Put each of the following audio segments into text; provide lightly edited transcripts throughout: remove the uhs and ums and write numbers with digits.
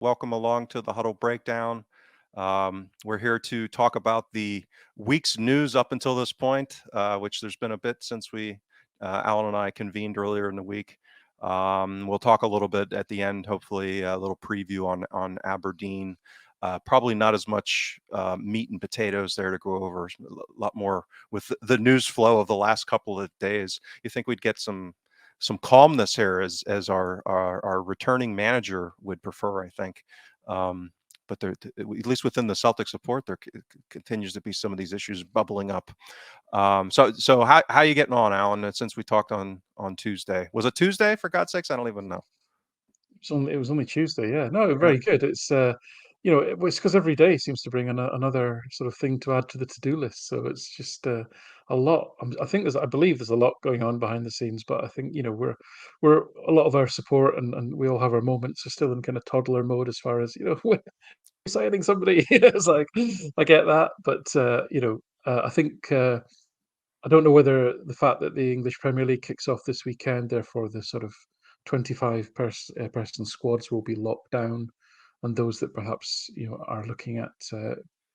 Welcome along to the Huddle Breakdown. We're here to talk about the week's news up until this point, which there's been a bit since Alan and I convened earlier in the week. We'll talk a little bit at the end, hopefully a little preview on Aberdeen. Probably not as much meat and potatoes there to go over. A lot more with the news flow of the last couple of days. You think we'd get some calmness here as our returning manager would prefer, I think. Um, but at least within the Celtic support, there continues to be some of these issues bubbling up. So how you getting on, Alan? Since we talked on Tuesday, was it Tuesday? For God's sakes, I don't even know. It was only Tuesday, yeah. No, Yeah. very good. It's because every day seems to bring another sort of thing to add to the to-do list. So it's just a lot. I believe there's a lot going on behind the scenes, but I think we're a lot of our support and we all have our moments are still in kind of toddler mode as far as we're signing somebody. It's like I get that, but I think. I don't know whether the fact that the English Premier League kicks off this weekend, therefore the sort of 25 person squads will be locked down, and those that perhaps are looking at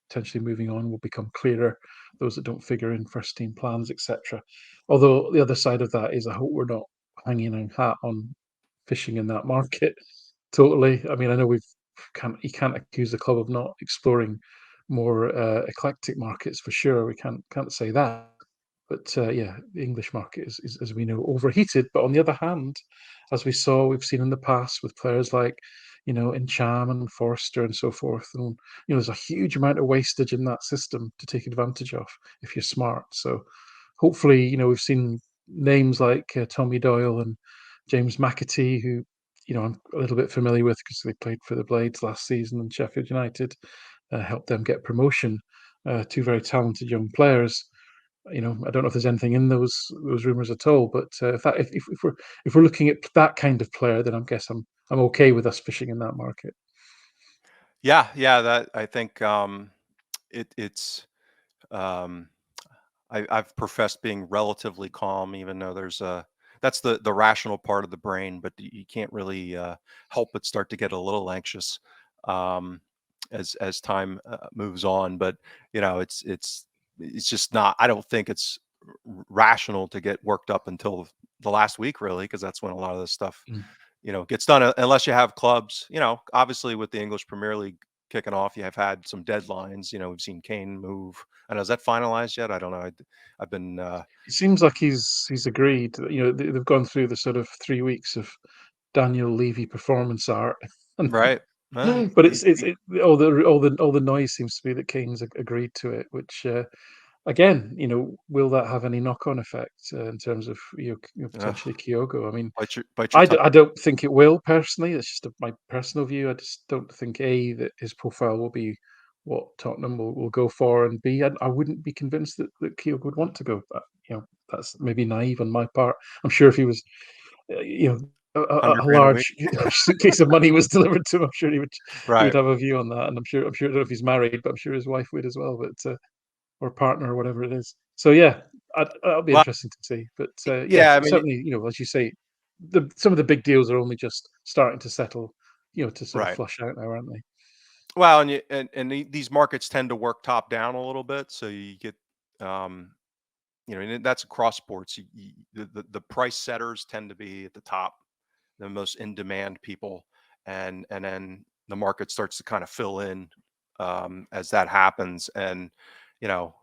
potentially moving on will become clearer. Those that don't figure in first team plans, etc. Although the other side of that is, I hope we're not hanging our hat on fishing in that market totally. I mean, I know you can't accuse the club of not exploring more eclectic markets for sure. We can't say that. But yeah, the English market is, as we know, overheated. But on the other hand, as we've seen in the past with players like, Encham and Forster and so forth, and there's a huge amount of wastage in that system to take advantage of if you're smart. So hopefully, we've seen names like Tommy Doyle and James McAtee, who I'm a little bit familiar with because they played for the Blades last season and Sheffield United, helped them get promotion. Two very talented young players. I don't know if there's anything in those rumors at all. But if we're looking at that kind of player, then I'm okay with us fishing in that market. Yeah. That I think it's. Um, I've professed being relatively calm, even though that's the rational part of the brain, but you can't really help but start to get a little anxious um, as time moves on. But it's just not. I don't think it's rational to get worked up until the last week, really, because that's when a lot of this stuff Mm. gets done. Unless you have clubs, obviously with the English Premier League kicking off, you have had some deadlines. We've seen Kane move. I know, is that finalized yet? I don't know. I've been It seems like he's agreed. They've gone through the sort of 3 weeks of Daniel Levy performance art, and right. but all the noise seems to be that Kane's agreed to it, which again, will that have any knock-on effect in terms of potentially Kyogo? I mean, Bite your I, tongue. d- I don't think it will personally. That's just my personal view. I just don't think that his profile will be what Tottenham will go for, and I wouldn't be convinced that Kyogo would want to go. But that's maybe naive on my part. I'm sure if he was, you know, a 100 grand a week. large suitcase of money was delivered to him, I'm sure he would Right. have a view on that. And I'm sure I don't know if he's married, but I'm sure his wife would as well. But or partner or whatever it is. So yeah, that'll be Well, interesting to see. But yeah, yeah. I mean, certainly, as you say, some of the big deals are only just starting to settle, to sort of right. flush out now, aren't they? Well, these markets tend to work top down a little bit, so you get um, and that's across sports. The price setters tend to be at the top, the most in demand people, and then the market starts to kind of fill in as that happens. And you know,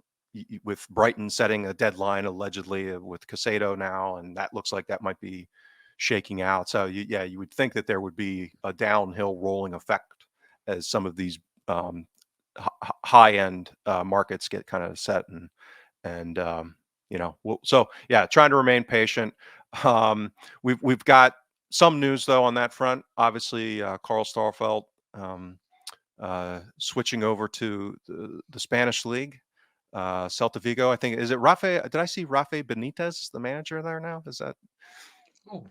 with Brighton setting a deadline allegedly with Casado now, and that looks like that might be shaking out. So you would think that there would be a downhill rolling effect as some of these high end markets get kind of set so yeah, trying to remain patient. um we've got some news though on that front. Obviously, Carl Starfelt switching over to the Spanish league, Celta Vigo. I think, is it Rafa? Did I see Rafa Benitez, the manager there now? Is that? Oh,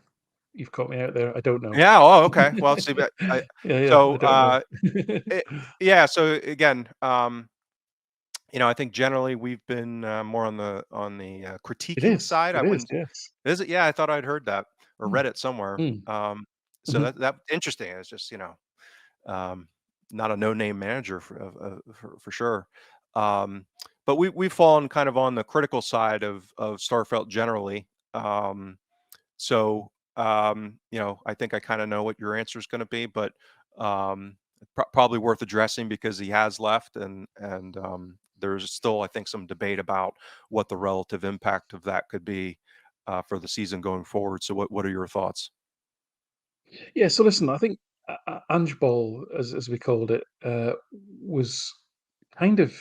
you've caught me out there. I don't know. Yeah. Oh, okay. Well, see, but Yeah, yeah, so I don't know. it, yeah. So again, I think generally we've been more on the It critiquing is. side. I It is. wouldn't. Yes. Is it? Yeah, I thought I'd heard that or Mm, read it somewhere. mm, So mhm. that interesting. It's just Um, Not a no-name manager for sure. Um, but we've fallen kind of on the critical side of Starfelt generally. Um, I think I kind of know what your answer is going to be, but probably worth addressing because he has left, and there's still, I think, some debate about what the relative impact of that could be for the season going forward. So, what are your thoughts? Yeah, so listen, I think Ange Ball, as we called it, was kind of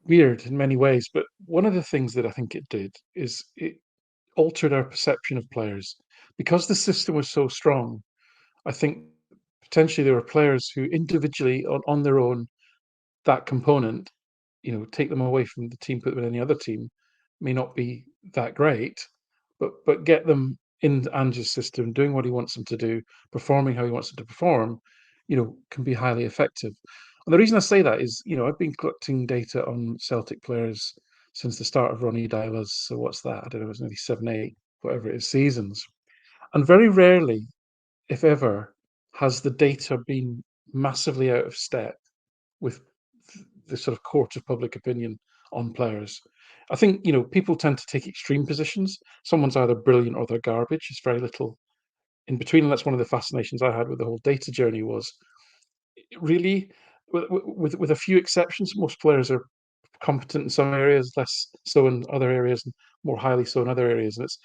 weird in many ways. But one of the things that I think it did is it altered our perception of players because the system was so strong. I think potentially there were players who individually on their own, that component, take them away from the team, put them in any other team, may not be that great, but get them in Ange's system, doing what he wants them to do, performing how he wants them to perform, can be highly effective. And the reason I say that is, I've been collecting data on Celtic players since the start of Ronnie Dyla's, so what's that? I don't know, it's maybe 7, 8, whatever it is, seasons. And very rarely, if ever, has the data been massively out of step with the sort of court of public opinion on players. I think, people tend to take extreme positions. Someone's either brilliant or they're garbage. There's very little in between, and that's one of the fascinations I had with the whole data journey was really, with a few exceptions, most players are competent in some areas, less so in other areas, and more highly so in other areas. And it's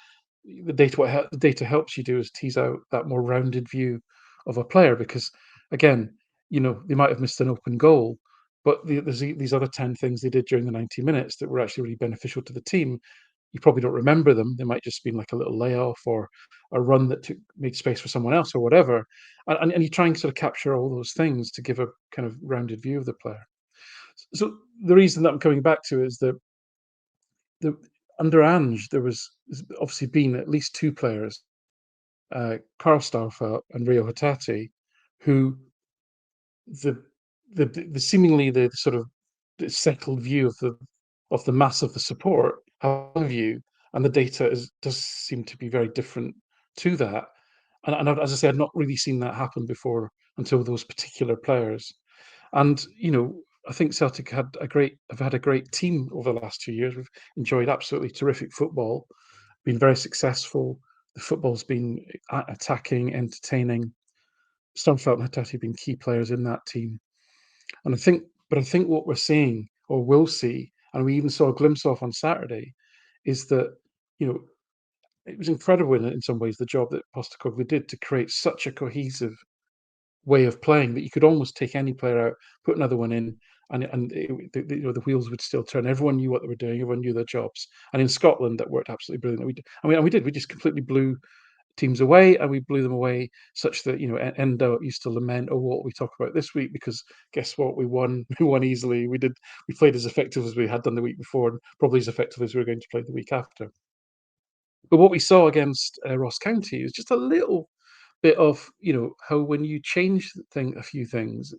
the data. The data helps you do is tease out that more rounded view of a player because, again, they might have missed an open goal, but there's these other 10 things they did during the 90 minutes that were actually really beneficial to the team. You probably don't remember them. They might just been like a little layoff or a run that made space for someone else or whatever. And you try and sort of capture all those things to give a kind of rounded view of the player. So the reason that I'm coming back to is that the under Ange, there's obviously been at least two players, Carl Starfelt and Rio Hatate, who the the seemingly the sort of the settled view of the mass of the support have a view, and the data does seem to be very different to that. And as I said, I've not really seen that happen before until those particular players. And I think Celtic have had a great team over the last 2 years. We've enjoyed absolutely terrific football, been very successful. The football's been attacking, entertaining. Stumfeld and Hatate have been key players in that team. And I think what we're seeing or will see, and we even saw a glimpse of on Saturday, is that, you know, it was incredible in some ways the job that Postecoglou did to create such a cohesive way of playing that you could almost take any player out, put another one in, and the wheels would still turn. Everyone knew what they were doing. Everyone knew their jobs. And in Scotland, that worked absolutely brilliantly. We did. We just completely blew teams away, and we blew them away such that Endo used to lament, "Oh, what we talk about this week?" Because guess what? We won. We won easily. We played as effective as we had done the week before, and probably as effective as we were going to play the week after. But what we saw against Ross County was just a little bit of how when you change a few things,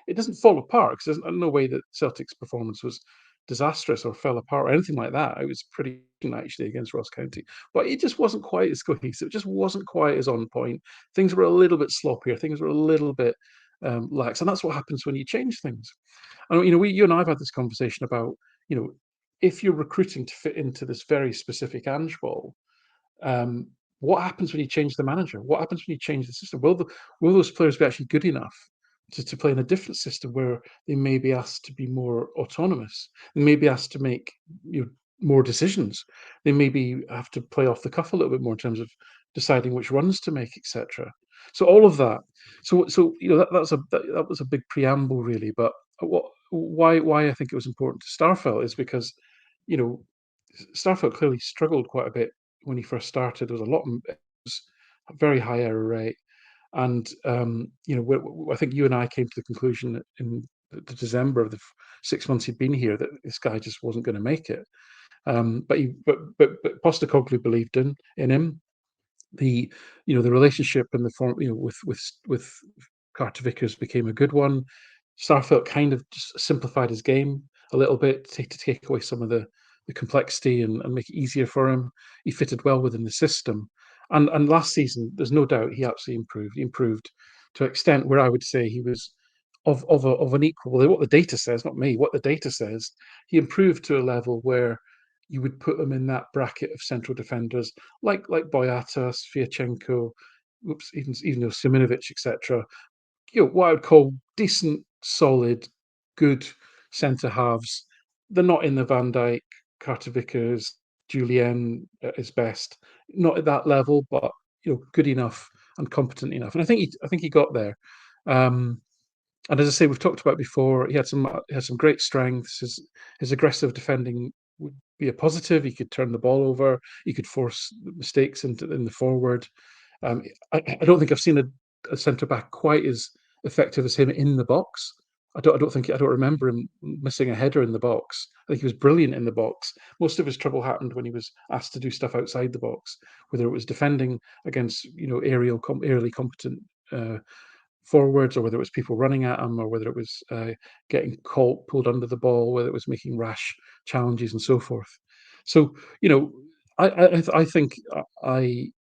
it doesn't fall apart because there's no way that Celtic's performance was disastrous or fell apart or anything like that. It was pretty decent actually against Ross County, but it just wasn't quite as cohesive. It just wasn't quite as on point. Things were a little bit sloppier. Things were a little bit lax, and that's what happens when you change things. And you and I have had this conversation about you know if you're recruiting to fit into this very specific Ange ball, um, what happens when you change the manager? What happens when you change the system? Will those players be actually good enough to play in a different system where they may be asked to be more autonomous? They may be asked to make more decisions. They maybe have to play off the cuff a little bit more in terms of deciding which runs to make, etc. So all of that. That was a big preamble, really. But why I think it was important to Starfelt is because you know Starfelt clearly struggled quite a bit when he first started. There was a lot, it was a very high error rate, and I think you and I came to the conclusion in the December of the 6 months he'd been here that this guy just wasn't going to make it. But Postecoglou believed in him. The relationship and the form with Carter Vickers became a good one. Starfelt kind of just simplified his game a little bit to take away some of the complexity and make it easier for him. He fitted well within the system. And last season, there's no doubt he absolutely improved. He improved to an extent where I would say he was of an equal. Well, what the data says, not me. What the data says, he improved to a level where you would put him in that bracket of central defenders like Boyata, Sviatchenko, oops, even though Simonovic, etc. What I would call decent, solid, good centre halves. They're not in the Van Dijk, Carter Vickers, Julian at his best. Not at that level, but good enough and competent enough. And I think he got there. Um, and as I say, we've talked about before, he had some great strengths. His aggressive defending would be a positive. He could turn the ball over. He could force mistakes in the forward. Um, I don't think I've seen a centre back quite as effective as him in the box. I don't remember him missing a header in the box. I think he was brilliant in the box. Most of his trouble happened when he was asked to do stuff outside the box, whether it was defending against aerially competent uh, forwards, or whether it was people running at him, or whether it was getting caught, pulled under the ball, whether it was making rash challenges and so forth. So I think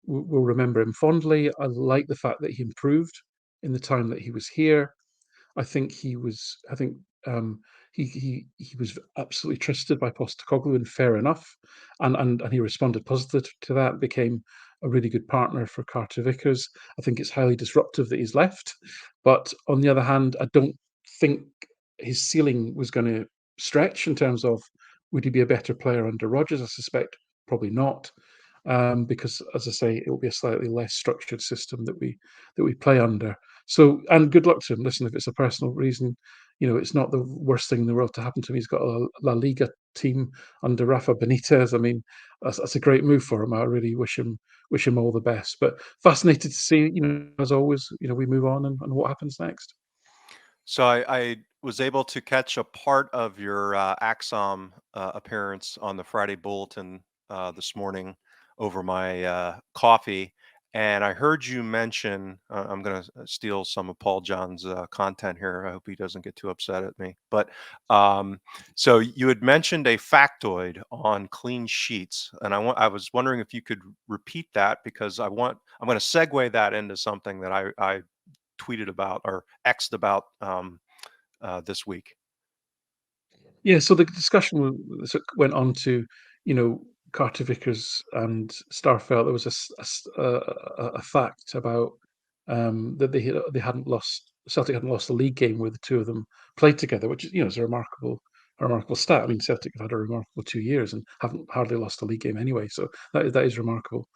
will remember him fondly. I like the fact that he improved in the time that he was here. I think he was. I think he was absolutely trusted by Postecoglou, and fair enough, and he responded positively to that. Became a really good partner for Carter Vickers. I think it's highly disruptive that he's left, but on the other hand, I don't think his ceiling was going to stretch in terms of would he be a better player under Rodgers. I suspect probably not, because, as I say, it will be a slightly less structured system that we play under. So, and good luck to him. Listen, if it's a personal reason, it's not the worst thing in the world to happen to him. He's got a La Liga team under Rafa Benitez. I mean, that's a great move for him. I really wish him all the best. But fascinated to see, as always, we move on and what happens next. So I was able to catch a part of your Axom appearance on the Friday Bulletin this morning over my coffee, and I heard you mention. I'm going to steal some of Paul John's content here. I hope he doesn't get too upset at me. But um, so you had mentioned a factoid on clean sheets, and I was wondering if you could repeat that because I'm going to segue that into something that I tweeted about or X'd about this week. Yeah, so the discussion went on to, you know, Carter Vickers and Starfelt. There was a fact about that they hadn't lost Celtic hadn't lost a league game where the two of them played together, which is a remarkable stat. I mean, Celtic have had a remarkable 2 years and haven't hardly lost a league game anyway, so that is remarkable.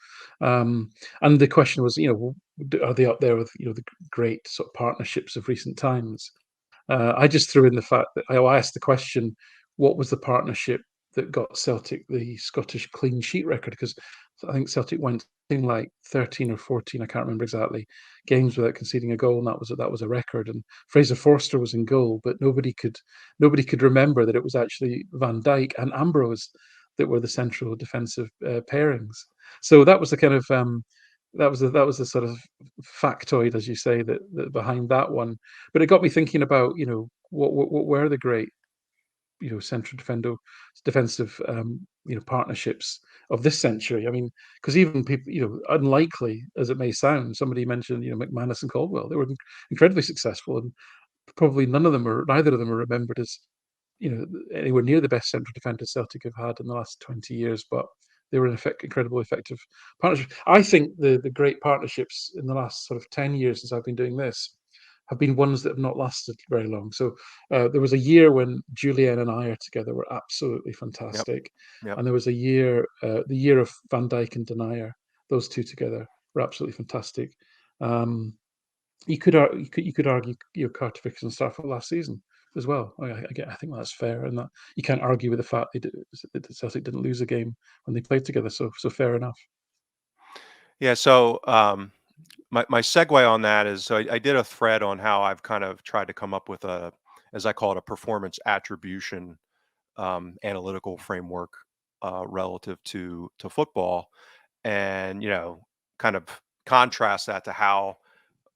Um, and the question was, are they up there with the great sort of partnerships of recent times? I just threw in the fact that I asked the question, what was the partnership that got Celtic the Scottish clean sheet record? Because I think Celtic went something like 13 or 14, I can't remember exactly, games without conceding a goal, and that was a record. And Fraser Forster was in goal, but nobody could remember that it was actually Van Dijk and Ambrose that were the central defensive pairings. So that was the kind of that was the sort of factoid, as you say, that behind that one. But it got me thinking about, what were the great, central defensive, partnerships of this century. I mean, because even people, unlikely as it may sound, somebody mentioned, McManus and Caldwell. They were incredibly successful, and probably neither of them are remembered as anywhere near the best central defenders Celtic have had in the last 20 years, but they were incredibly effective partnership. I think the great partnerships in the last sort of 10 years since I've been doing this have been ones that have not lasted very long. So there was a year when Julian and I are together were absolutely Yep. fantastic, Yep. and there was a year, the year of Van Dijk and Denier. Those two together were absolutely fantastic. Um, you could argue, Carter Vickers and Starfelt last season as well. I think that's fair, and that you can't argue with the fact that Celtic didn't lose a game when they played together. So fair enough. Yeah. So my segue on that is so I did a thread on how I've kind of tried to come up with as I call it, a performance attribution analytical framework relative to football, and kind of contrast that to how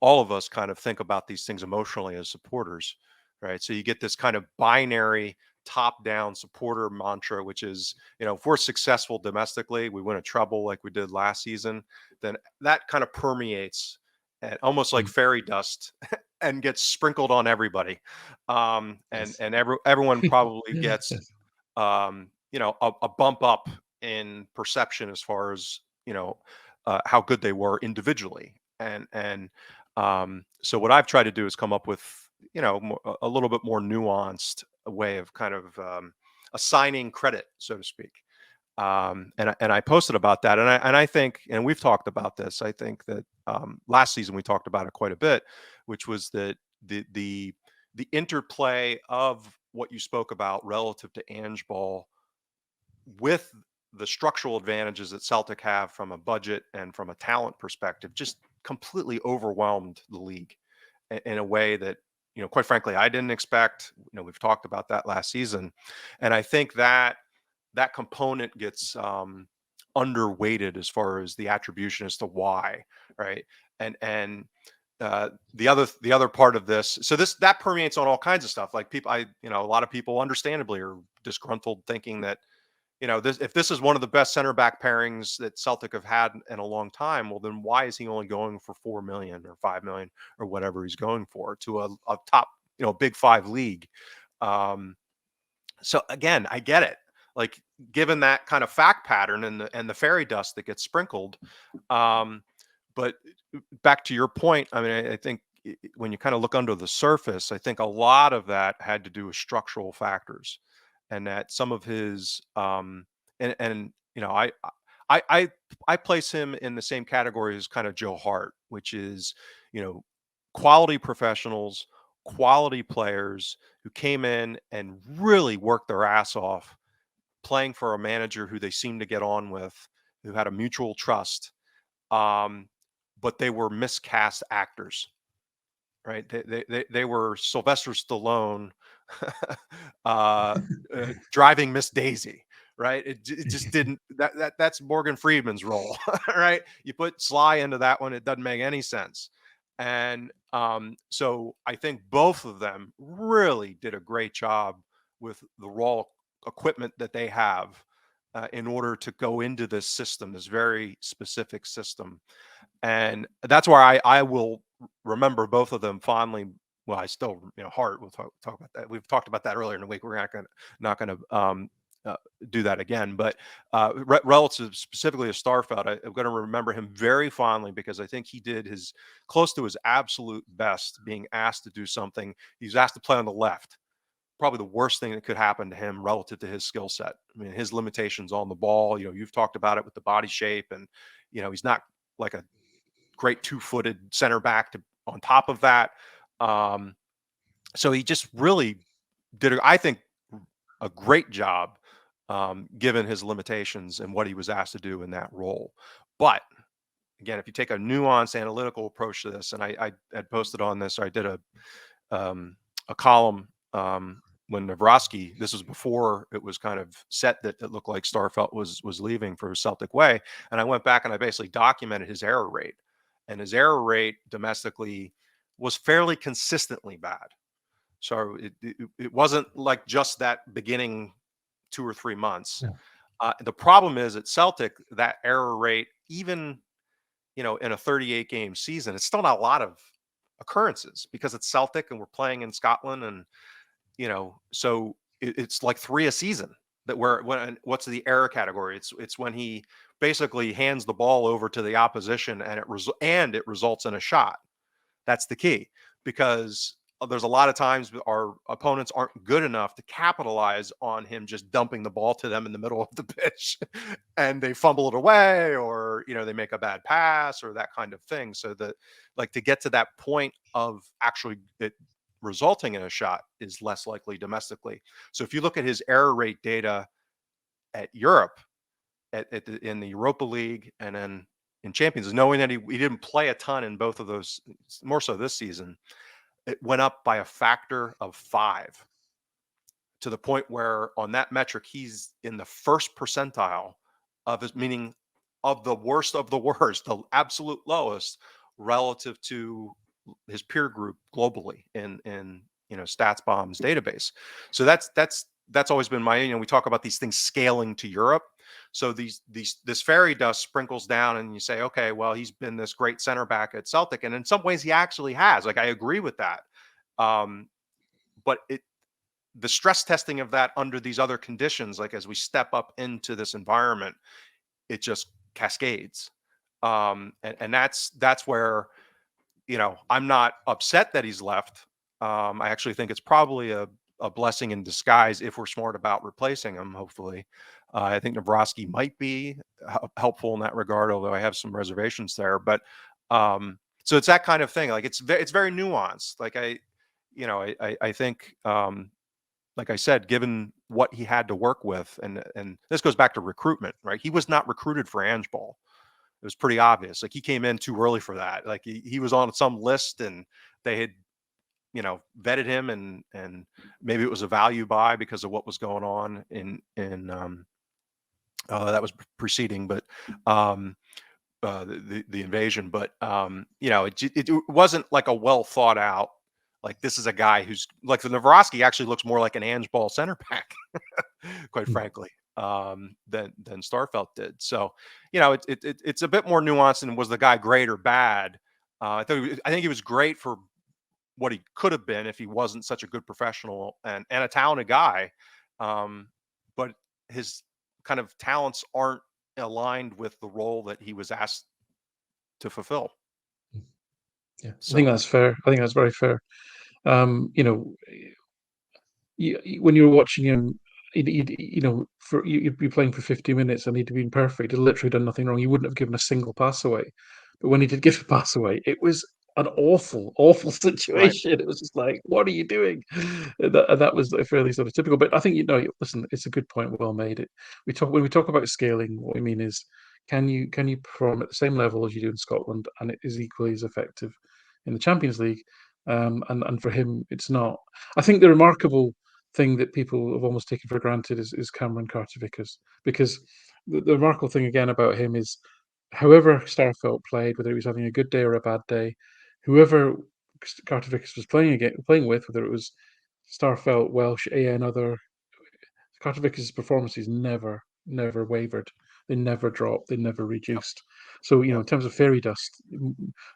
all of us kind of think about these things emotionally as supporters, right? So you get this kind of binary top down supporter mantra, which is, if we're successful domestically, we win a treble like we did last season, then that kind of permeates and almost like Mm. fairy dust and gets sprinkled on everybody. And Yes. everyone probably gets, Yes. a bump up in perception as far as, how good they were individually. So what I've tried to do is come up with, a little bit more nuanced way of kind of assigning credit, so to speak. And I posted about that, and I think, and we've talked about this. I think that last season we talked about it quite a bit, which was that the interplay of what you spoke about relative to Ange Ball with the structural advantages that Celtic have from a budget and from a talent perspective just completely overwhelmed the league in a way that, quite frankly, I didn't expect. We've talked about that last season, and I think that component gets underweighted as far as the attribution as to why, right? And the other part of this, so this that permeates on all kinds of stuff. Like people, a lot of people understandably are disgruntled, thinking that, if this is one of the best center back pairings that Celtic have had in a long time, well, then why is he only going for 4 million or 5 million or whatever he's going for to a top, big five league? Um, so again, I get it. Like, given that kind of fact pattern and the fairy dust that gets sprinkled, um, but back to your point, I mean, I think when you kind of look under the surface, I think a lot of that had to do with structural factors, and that some of his and I I I place him in the same category as kind of Joe Hart, which is, you know quality professionals, quality players who came in and really worked their ass off playing for a manager who they seemed to get on with, who had a mutual trust. Um, but they were miscast actors, right? They were Sylvester Stallone, uh, driving Miss Daisy, right? It just didn't. That's Morgan Freeman's role, right? You put Sly into that one, it doesn't make any sense. And so I think both of them really did a great job with the raw equipment that they have, in order to go into this system, this very specific system. And that's where I will remember both of them fondly. Well, I still, Hart. We'll talk about that. We've talked about that earlier in the week. We're not gonna uh, do that again. But relative specifically to Starfelt, I'm going to remember him very fondly because I think he did his close to his absolute best being asked to do something. He was asked to play on the left. Probably the worst thing that could happen to him relative to his skill set. I mean, his limitations on the ball. You've talked about it with the body shape, and he's not like a great two-footed center back to on top of that. Um, so he just really did, I think, a great job, given his limitations and what he was asked to do in that role. But again, if you take a nuanced analytical approach to this, and I had posted on this, or I did a column, when Navrosky, this was before it was kind of set that it looked like Starfelt was leaving for Celtic Way, and I went back and I basically documented his error rate, and his error rate domestically was fairly consistently bad. So it wasn't like just that beginning 2 or 3 months. Yeah. The problem is at Celtic, that error rate, even in a 38 game season, it's still not a lot of occurrences because it's Celtic and we're playing in Scotland, and so it's like three a season. That where when What's the error category? It's when he basically hands the ball over to the opposition and it results in a shot. That's the key, because there's a lot of times our opponents aren't good enough to capitalize on him just dumping the ball to them in the middle of the pitch, and they fumble it away, or they make a bad pass or that kind of thing. So that, like, to get to that point of actually it resulting in a shot is less likely domestically. So if you look at his error rate data at Europe, in the Europa League and then in Champions, knowing that he didn't play a ton in both of those, more so this season, it went up by a factor of 5, to the point where on that metric he's in the first percentile of his, meaning of the worst, the absolute lowest relative to his peer group globally in StatsBomb's database. So that's always been my, we talk about these things scaling to Europe. So this fairy dust sprinkles down, and you say, okay, well, he's been this great center back at Celtic, and in some ways, he actually has. Like I agree with that. Um, but the stress testing of that under these other conditions, like as we step up into this environment, it just cascades. And that's where, I'm not upset that he's left. I actually think it's probably a blessing in disguise if we're smart about replacing him. Hopefully, I think Navrosky might be helpful in that regard, although I have some reservations there. But so it's that kind of thing. Like it's very nuanced. Like I think, like I said, given what he had to work with, and this goes back to recruitment, right? He was not recruited for Ange Ball. It was pretty obvious. Like he came in too early for that. Like he was on some list, and they had, vetted him, and maybe it was a value buy because of what was going on in that was preceding, but um the invasion. But it wasn't like a well thought out, like this is a guy who's like, the Navrosky actually looks more like an Ange Ball center back, quite Mm. frankly, than Starfelt did. So, it's a bit more nuanced. And was the guy great or bad? I think he was great for what he could have been if he wasn't such a good professional and a talented guy. Um, but his kind of talents aren't aligned with the role that he was asked to fulfill. Mm. Yeah, I think So that's fair. I think that's very fair. You know, when you were watching him, you'd be playing for 50 minutes and he'd been perfect. He'd literally done nothing wrong. You wouldn't have given a single pass away. But when he did give a pass away, it was an awful, awful right. situation. It was just like, what are you doing? And that was like fairly sort of typical. But I think, listen, it's a good point, well made. When we talk about scaling, what we mean is, can you perform at the same level as you do in Scotland, and it is equally as effective in the Champions League? And for him, it's not. I think the remarkable thing that people have almost taken for granted is Cameron Carter-Vickers, because the remarkable thing again about him is, however Starfelt played, whether he was having a good day or a bad day, whoever Carter-Vickers was playing with, whether it was Starfelt, Welsh, AN, other, Carter-Vickers' performances never wavered. They never dropped. They never Yep. reduced. So, Yep. in terms of fairy dust,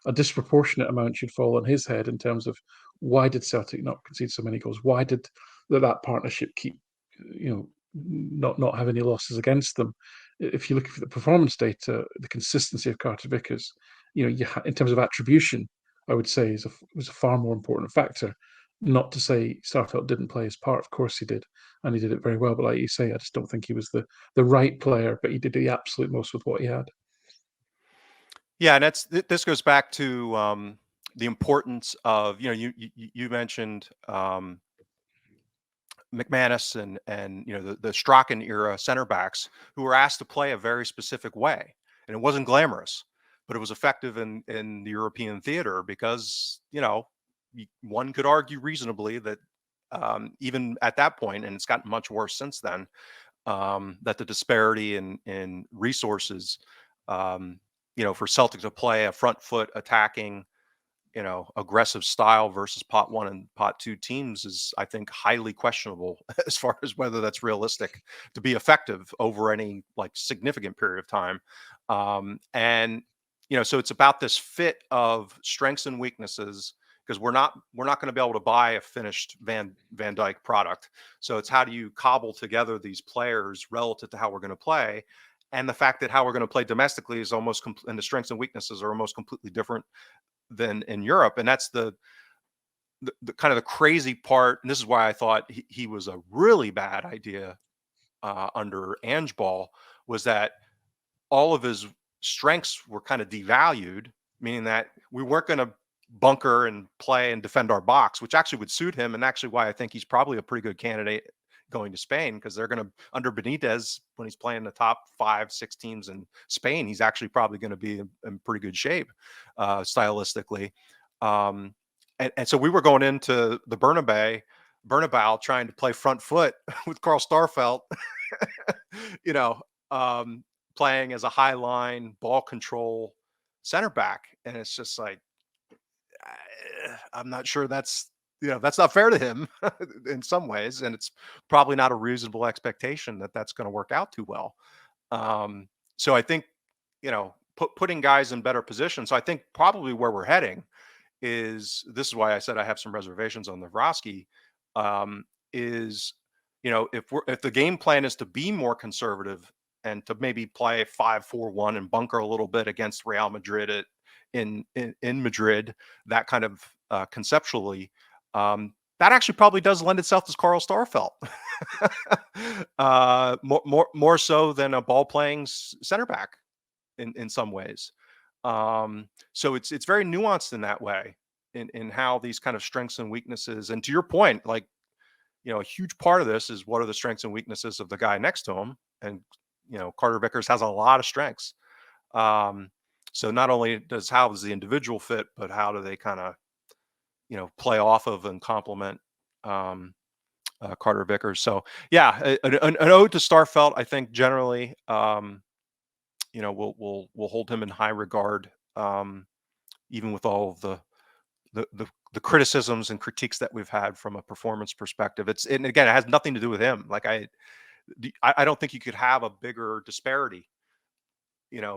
a disproportionate amount should fall on his head in terms of, why did Celtic not concede so many goals? Why did that partnership keep, not have any losses against them? If you look at the performance data, the consistency of Carter-Vickers, in terms of attribution, I would say was a far more important factor. Not to say Starfelt didn't play his part. Of course he did, and he did it very well. But like you say, I just don't think he was the right player, but he did the absolute most with what he had. Yeah, and this goes back to the importance of, you mentioned McManus and the Strachan era center backs who were asked to play a very specific way, and it wasn't glamorous, but it was effective in the European theater because one could argue reasonably that even at that point, and it's gotten much worse since then, that the disparity in resources, for Celtic to play a front foot attacking, aggressive style versus pot one and pot two teams is, I think, highly questionable as far as whether that's realistic to be effective over any like significant period of time. And so it's about this fit of strengths and weaknesses, because we're not going to be able to buy a finished Van Dyke product. So it's, how do you cobble together these players relative to how we're going to play, and the fact that how we're going to play domestically is and the strengths and weaknesses are almost completely different than in Europe. And that's the kind of the crazy part. And this is why I thought he was a really bad idea under Ange Ball, was that all of his strengths were kind of devalued, meaning that we weren't going to bunker and play and defend our box, which actually would suit him. And actually why I think he's probably a pretty good candidate going to Spain, because they're going to, under Benitez, when he's playing the top 5, 6 teams in Spain, he's actually probably going to be in pretty good shape stylistically. Um, and so we were going into the Bernabeu trying to play front foot with Carl Starfelt, you know, um, playing as a high line ball control center back. And it's just like, I'm not sure that's not fair to him in some ways. And it's probably not a reasonable expectation that that's going to work out too well. Um, so I think, putting guys in better positions. So I think probably where we're heading is this is why I said I have some reservations on Navrosky. Is if the game plan is to be more conservative and to maybe play 5-4-1 and bunker a little bit against Real Madrid in Madrid, that kind of conceptually, that actually probably does lend itself to Carl Starfelt. More so than a ball playing center back in some ways. So it's very nuanced in that way, in how these kind of strengths and weaknesses. And to your point, like, a huge part of this is what are the strengths and weaknesses of the guy next to him. And Carter Vickers has a lot of strengths. Um, so not only how does the individual fit, but how do they kind of play off of and complement um, Carter Vickers. So yeah, an ode to Starfelt. I think generally, we'll hold him in high regard, even with all of the criticisms and critiques that we've had from a performance perspective. And again, it has nothing to do with him. Like I don't think you could have a bigger disparity,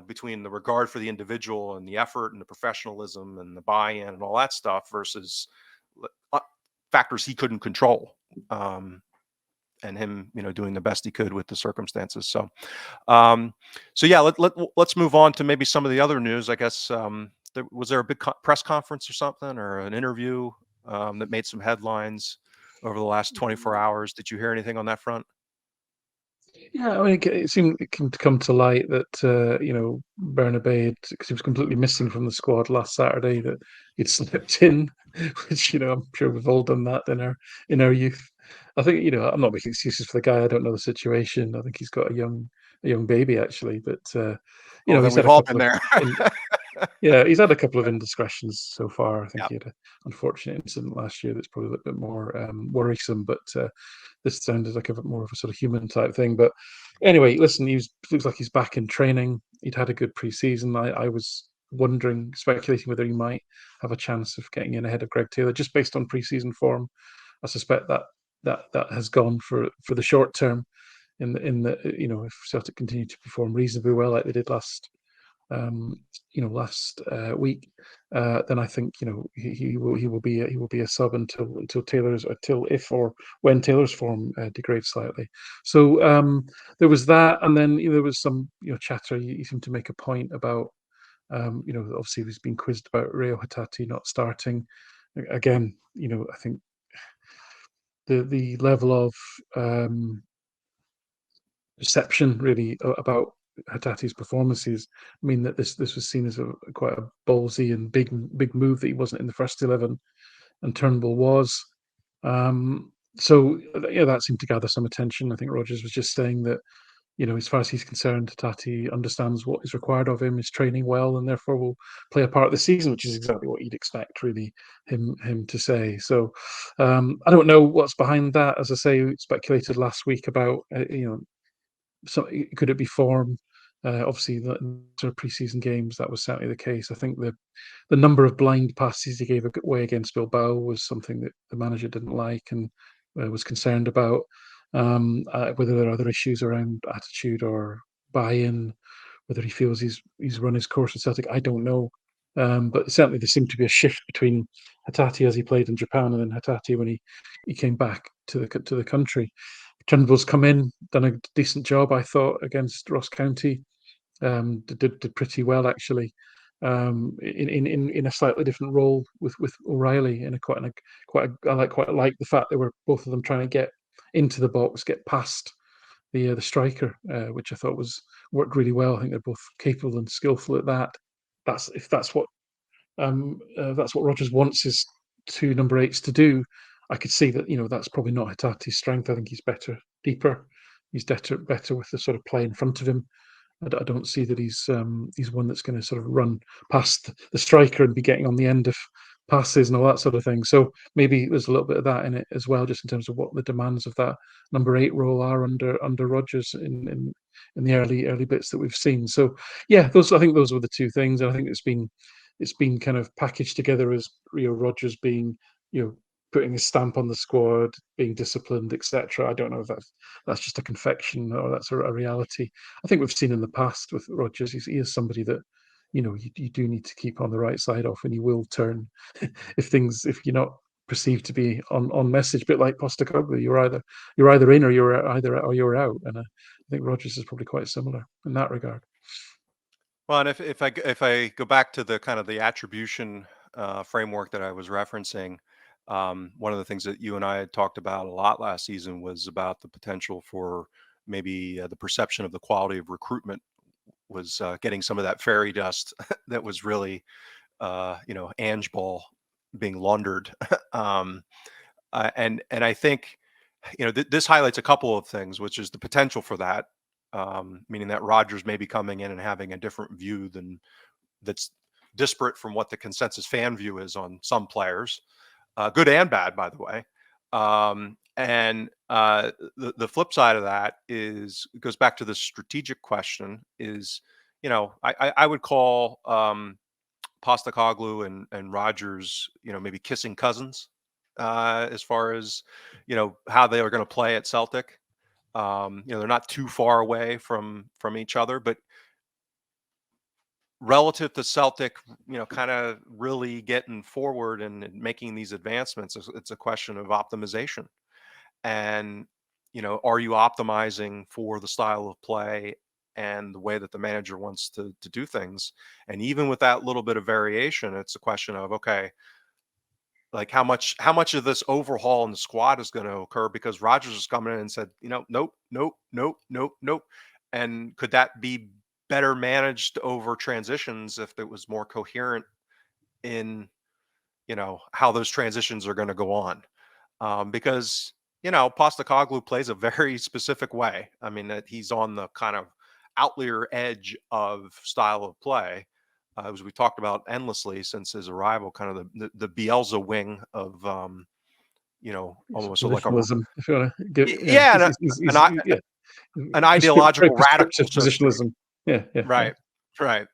between the regard for the individual and the effort and the professionalism and the buy-in and all that stuff versus uh, factors he couldn't control. And him, doing the best he could with the circumstances. Um, so yeah, let's move on to maybe some of the other news. I guess was there a big press conference or something, or an interview that made some headlines over the last 24 hours? Did you hear anything on that front? Yeah, I mean, it seemed it came to come to light that Bernabei, because he was completely missing from the squad last Saturday, that he'd slipped in, which I'm sure we've all done that in our youth. I think I'm not making excuses for the guy. I don't know the situation. I think he's got a young baby actually, but Oh, then he's had we've a all couple been of there. yeah, he's had a couple of indiscretions so far. I think Yeah. he had an unfortunate incident last year that's probably a little bit more worrisome, but this sounded like a bit more of a sort of human type thing. But anyway, listen, looks like he's back in training. He'd had a good pre-season. I was wondering, speculating whether he might have a chance of getting in ahead of Greg Taylor just based on pre-season form. I suspect that has gone for the short term. In the if Celtic continue to perform reasonably well like they did um, last week, then I think he will be a sub until if or when Taylor's form degrades slightly. So there was that, and then there was some chatter. You seem to make a point about obviously he's been quizzed about Reo Hatate not starting again. I think the level of perception really about Hatate's performances mean that this was seen as quite a ballsy and big move that he wasn't in the first 11 and Turnbull was. So that seemed to gather some attention. I think Rodgers was just saying that as far as he's concerned, Hatate understands what is required of him, is training well, and therefore will play a part of the season, which is exactly what you'd expect, really, him to say. So I don't know what's behind that. As I say, we speculated last week about so could it be form? Obviously, the sort of preseason games that was certainly the case. I think the number of blind passes he gave away against Bilbao was something that the manager didn't like and was concerned about. Whether there are other issues around attitude or buy-in, whether he feels he's run his course with Celtic, I don't know. But certainly there seemed to be a shift between Hatate as he played in Japan and then Hatate when he came back to the country. Turnbull's come in, done a decent job, I thought, against Ross County. Did pretty well actually, in a slightly different role with O'Reilly in a quite like the fact they were both of them trying to get into the box, get past the striker, which I thought was worked really well. I think they're both capable and skillful at that. That's what Rodgers wants his two number eights to do. I could see that that's probably not Hitate's strength. I think he's better deeper. He's better with the sort of play in front of him. I don't see that he's one that's going to sort of run past the striker and be getting on the end of passes and all that sort of thing. So maybe there's a little bit of that in it as well, just in terms of what the demands of that number eight role are under Rodgers in the early bits that we've seen. So yeah, I think those were the two things. And I think it's been kind of packaged together as Rio Rodgers being putting a stamp on the squad, being disciplined, etc. I don't know if that's just a confection or that's a reality. I think we've seen in the past with Rodgers, he is somebody that you do need to keep on the right side of, and you will turn if you're not perceived to be on message. A bit like Postecoglou, you're either in or you're out, and I think Rodgers is probably quite similar in that regard. Well, and if I go back to the kind of the attribution framework that I was referencing, one of the things that you and I had talked about a lot last season was about the potential for maybe the perception of the quality of recruitment was getting some of that fairy dust that was really, Ange ball being laundered. um, and I think this highlights a couple of things, which is the potential for that, meaning that Rodgers may be coming in and having a different view than that's disparate from what the consensus fan view is on some players, good and bad, by the way. And the flip side of that is it goes back to the strategic question. Is I would call Postacoglu and Rogers, maybe kissing cousins, as far as how they are going to play at Celtic. They're not too far away from each other, but relative to Celtic, kind of really getting forward and making these advancements, it's a question of optimization. And, are you optimizing for the style of play and the way that the manager wants to do things? And even with that little bit of variation, it's a question of, okay, like how much of this overhaul in the squad is going to occur because Rogers is coming in and said, nope, nope, nope, nope, nope. And could that be better managed over transitions if it was more coherent in, how those transitions are going to go on? Because Postacoglu plays a very specific way. I mean, that he's on the kind of outlier edge of style of play, as we talked about endlessly since his arrival. Kind of the Bielsa wing of, almost like a Positionalism, if you want to give, yeah, yeah, an, yeah, an very ideological radical, prescriptive so to speak. positionalism. Yeah, yeah, yeah. Right, right.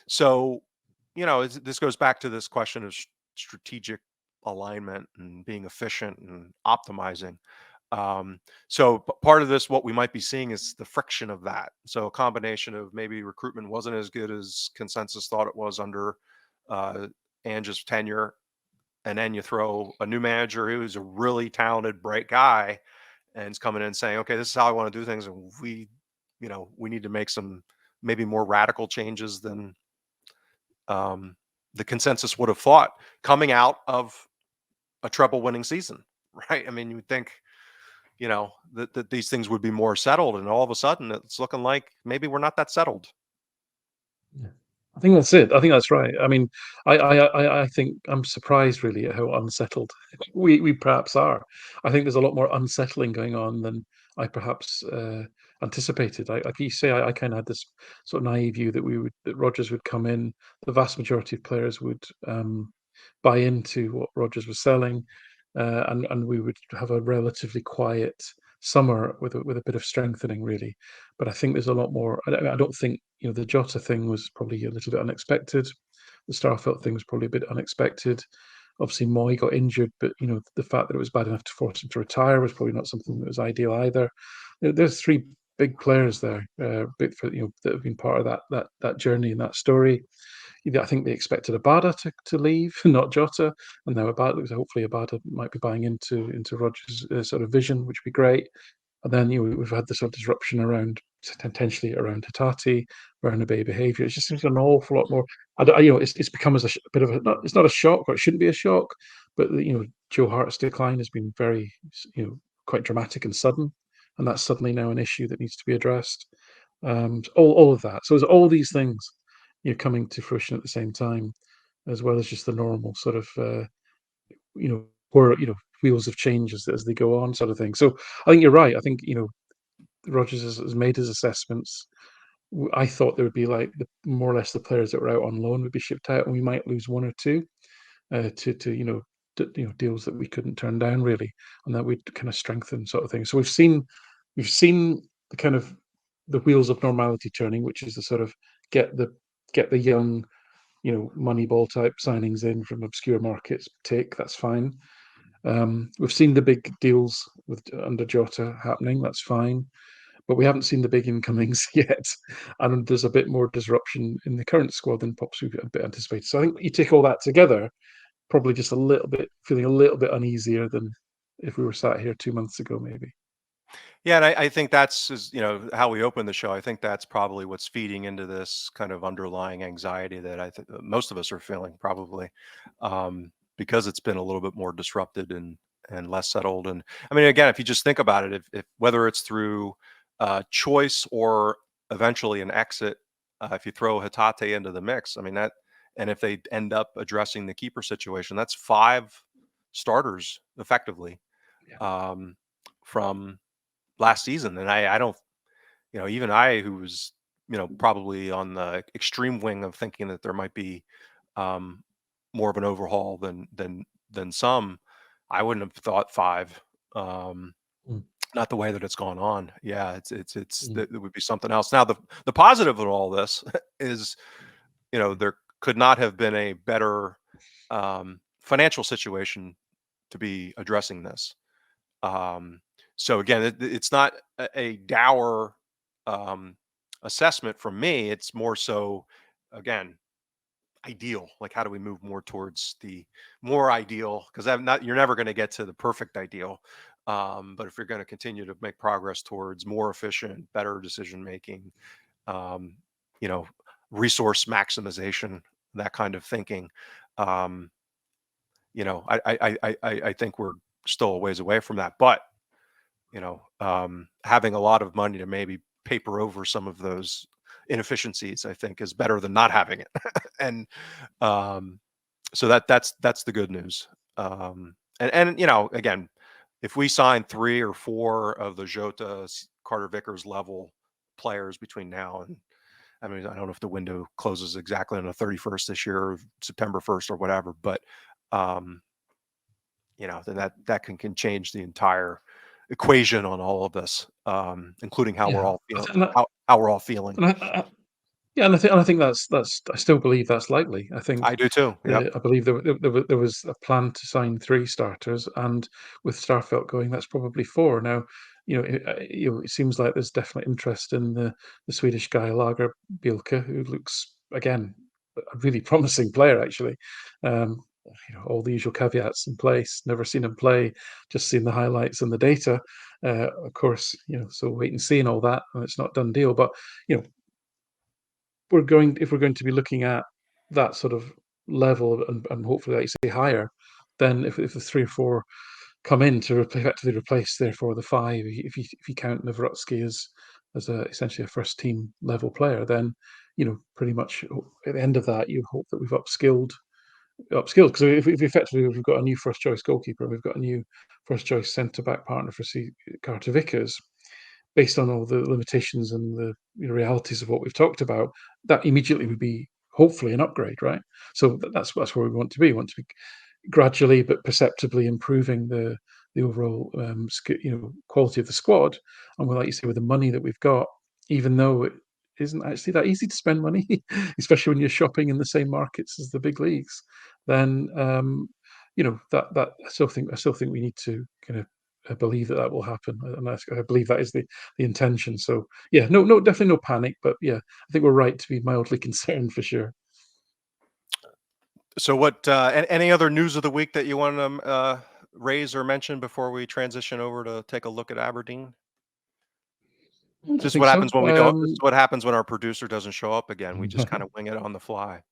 So, this goes back to this question of strategic alignment and being efficient and optimizing. So part of this, what we might be seeing is the friction of that. So a combination of maybe recruitment wasn't as good as consensus thought it was under uh, Ange's tenure, and then you throw a new manager who's a really talented, bright guy, and is coming in and saying, "Okay, this is how I want to do things," and we need to make some maybe more radical changes than um, the consensus would have thought coming out of a treble winning season, right? I mean, you would think, that these things would be more settled, and all of a sudden it's looking like maybe we're not that settled. Yeah. I think that's it. I think that's right. I mean, I think I'm surprised really at how unsettled we perhaps are. I think there's a lot more unsettling going on than I perhaps anticipated. Like you say, I kind of had this sort of naive view that that Rodgers would come in, the vast majority of players would buy into what Rodgers was selling, and we would have a relatively quiet summer with a bit of strengthening, really. But I think there's a lot more. I don't think the Jota thing was probably a little bit unexpected. The Starfelt thing was probably a bit unexpected. Obviously, Moy got injured, but the fact that it was bad enough to force him to retire was probably not something that was ideal either. There's three big players there, that have been part of that journey and that story. I think they expected Abada to leave, not Jota, and now Abada. Hopefully, Abada might be buying into Rodgers' sort of vision, which would be great. And then we've had this sort of disruption around potentially around Hatate, Bernabei behaviour. It just seems an awful lot more. It's become as a bit of a not. It's not a shock, or it shouldn't be a shock, but Joe Hart's decline has been very quite dramatic and sudden, and that's suddenly now an issue that needs to be addressed. So all of that. So there's all these things coming to fruition at the same time, as well as just the normal sort of you know where wheels of change as they go on, sort of thing. So I think you're right. I think Rogers has made his assessments. I thought there would be like more or less the players that were out on loan would be shipped out, and we might lose one or two to deals that we couldn't turn down really, and that would kind of strengthen, sort of thing. So we've seen the kind of the wheels of normality turning, which is the sort of get the get the young Moneyball type signings in from obscure markets. That's fine. We've seen the big deals with under Jota happening. That's fine, but we haven't seen the big incomings yet, and there's a bit more disruption in the current squad than perhaps we a bit anticipated. So I think you take all that together, probably just a little bit feeling a little bit uneasier than if we were sat here 2 months ago, maybe. Yeah, and I think that's how we open the show. I think that's probably what's feeding into this kind of underlying anxiety that I think most of us are feeling probably, because it's been a little bit more disrupted and less settled. And I mean, again, if you just think about it, if whether it's through choice or eventually an exit, if you throw Hatate into the mix, I mean that, and if they end up addressing the keeper situation, that's five starters effectively, Yeah. um, from last season. And I don't, even I, who was, probably on the extreme wing of thinking that there might be um, more of an overhaul than some, I wouldn't have thought five. Um, Mm, Not the way that it's gone on. Yeah, it's mm, that it would be something else. Now the positive of all this is, there could not have been a better financial situation to be addressing this. Um, so again, it's not a dour um, assessment from me. It's more so, again, ideal. Like, how do we move more towards the more ideal? Because I'm not. You're never going to get to the perfect ideal. But if you're going to continue to make progress towards more efficient, better decision making, um, you know, resource maximization, that kind of thinking, um, I think we're still a ways away from that. But having a lot of money to maybe paper over some of those inefficiencies, I think, is better than not having it. And um, so that's the good news. And again, if we sign three or four of the Jota, Carter Vickers level players between now and, I mean, I don't know if the window closes exactly on the 31st this year, or September 1st or whatever, but um, then that can change the entire equation on all of this, including how we're yeah. all I feeling. th- and I, How we're all feeling. and yeah, and I think that's I still believe that's likely. I think I do too. Yep. I believe there was a plan to sign three starters, and with Starfelt going, that's probably four. Now, it seems like there's definite interest in the Swedish guy Lager Bielke, who looks again a really promising player actually. Um, all the usual caveats in place. Never seen him play, just seen the highlights and the data. Of course, so wait and see and all that, and it's not done deal. But you know, if we're going to be looking at that sort of level and hopefully, like you say, higher, then if the three or four come in to effectively replace, therefore, the five, if you count Nawrocki as essentially a first team level player, then pretty much at the end of that, you hope that we've upskilled because if effectively we've got a new first choice goalkeeper, we've got a new first choice centre back partner for Carter Vickers, based on all the limitations and the realities of what we've talked about, that immediately would be hopefully an upgrade, right? So that's where we want to be. We want to be gradually but perceptibly improving the overall quality of the squad. And like you say, with the money that we've got, even though it isn't actually that easy to spend money, especially when you're shopping in the same markets as the big leagues, then that I still think we need to kind of believe that will happen, and I believe that is the intention. So yeah, no, definitely no panic, but yeah, I think we're right to be mildly concerned for sure. So what? Any other news of the week that you want to raise or mention before we transition over to take a look at Aberdeen? I don't This is think what so. happens when we don't. This is what happens when our producer doesn't show up again. We just kind of wing it on the fly.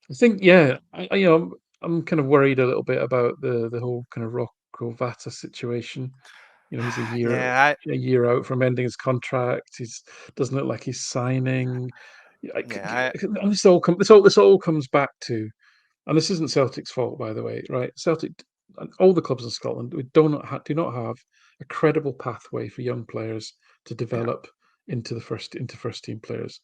I think yeah, I'm kind of worried a little bit about the whole kind of Rocco Vata situation. He's Yeah, a year out from ending his contract. He's doesn't look like he's signing. Yeah, yeah, and this all comes back to, and this isn't Celtic's fault, by the way, right? Celtic and all the clubs in Scotland, we do not have a credible pathway for young players to yeah. develop into first team players.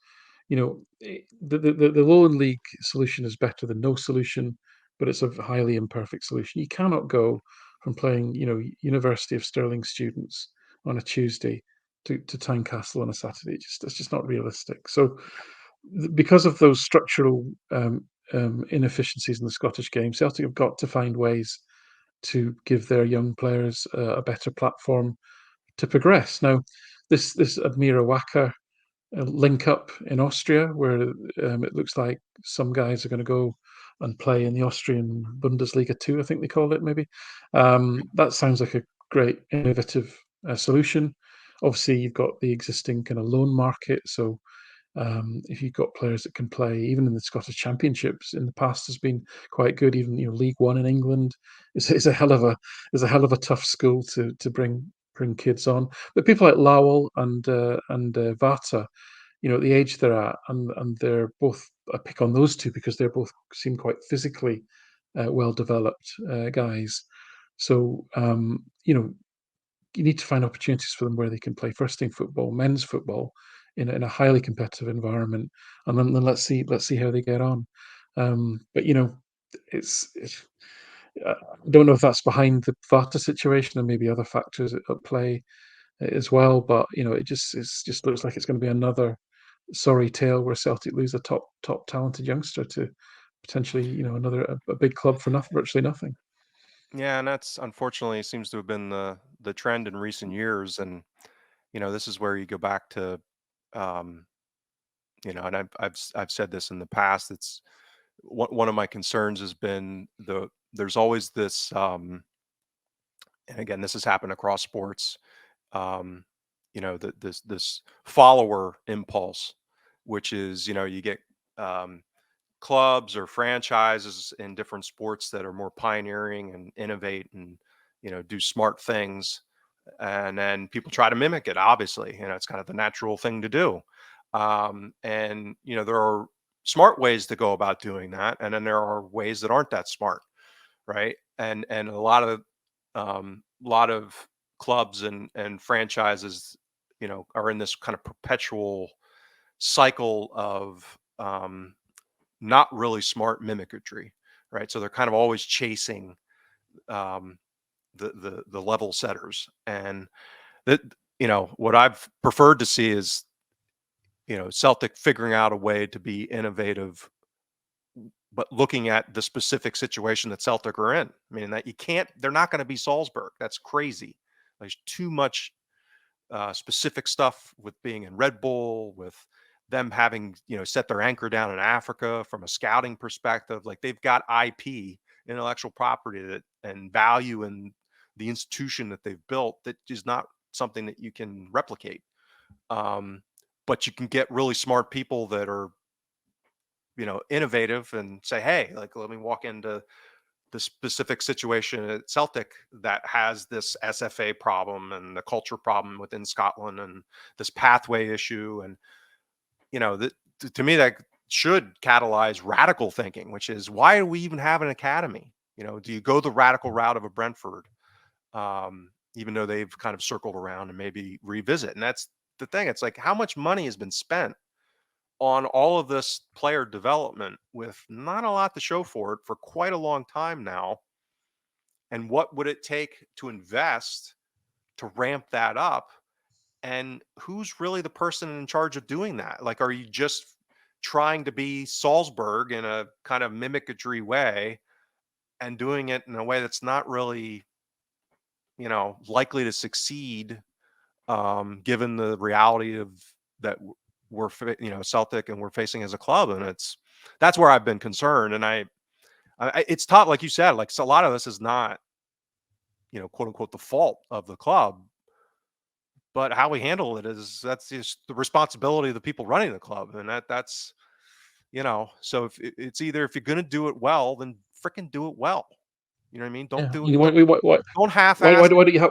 The Lowland League solution is better than no solution, but it's a highly imperfect solution. You cannot go from playing, University of Stirling students on a Tuesday to Tynecastle on a Saturday. It's just not realistic. So, because of those structural inefficiencies in the Scottish game, Celtic have got to find ways to give their young players a better platform to progress. Now, this Admira Wacker link up in Austria, where it looks like some guys are going to go and play in the Austrian Bundesliga 2, I think they call it, maybe. That sounds like a great innovative solution. Obviously, you've got the existing kind of loan market, so if you've got players that can play, even in the Scottish Championships in the past has been quite good. Even League One in England is a hell of a tough school to bring kids on. But people like Lowell and Vata, at the age they're at, and they're both. I pick on those two because they're both seem quite physically well developed guys. So you need to find opportunities for them where they can play first team football, men's football, in a highly competitive environment, and then let's see how they get on. But it's I don't know if that's behind the Vata situation and maybe other factors at play as well. But it just looks like it's going to be another sorry tale where Celtic lose a top talented youngster to potentially another a big club for nothing, virtually nothing. Yeah, and that's unfortunately seems to have been the trend in recent years. And this is where you go back to, um, and I've said this in the past. It's one of my concerns has been there's always this, and again, this has happened across sports. Um, this follower impulse, which is you get, um, clubs or franchises in different sports that are more pioneering and innovate and do smart things, and then people try to mimic it. Obviously, it's kind of the natural thing to do. And there are smart ways to go about doing that, and then there are ways that aren't that smart, right? And a lot of clubs and franchises are in this kind of perpetual cycle of, not really smart mimicry, right? So they're kind of always chasing, um, the level setters. And that what I've preferred to see is Celtic figuring out a way to be innovative, but looking at the specific situation that Celtic are in. I mean, that you can't. They're not going to be Salzburg. That's crazy. There's too much specific stuff with being in Red Bull, with them having set their anchor down in Africa from a scouting perspective. Like they've got IP, intellectual property, that and value in the institution that they've built, that is not something that you can replicate. Um, but you can get really smart people that are innovative and say, hey, like let me walk into the specific situation at Celtic that has this SFA problem and the culture problem within Scotland and this pathway issue. And, that to me, that should catalyze radical thinking, which is why do we even have an academy? Do you go the radical route of a Brentford, even though they've kind of circled around and maybe revisit? And that's the thing. It's like how much money has been spent on all of this player development with not a lot to show for it for quite a long time now. And what would it take to invest to ramp that up? And who's really the person in charge of doing that? Like, are you just trying to be Salzburg in a kind of mimicry way and doing it in a way that's not really, likely to succeed, given the reality of that Celtic and we're facing as a club, and that's where I've been concerned. And it's tough, like you said, like so a lot of this is not quote unquote the fault of the club, but how we handle it is that's just the responsibility of the people running the club, and that's so if it's either if you're going to do it well, then freaking do it well. You know what I mean? Don't Yeah. do it. You, Don't, don't why half-ass it. don't you have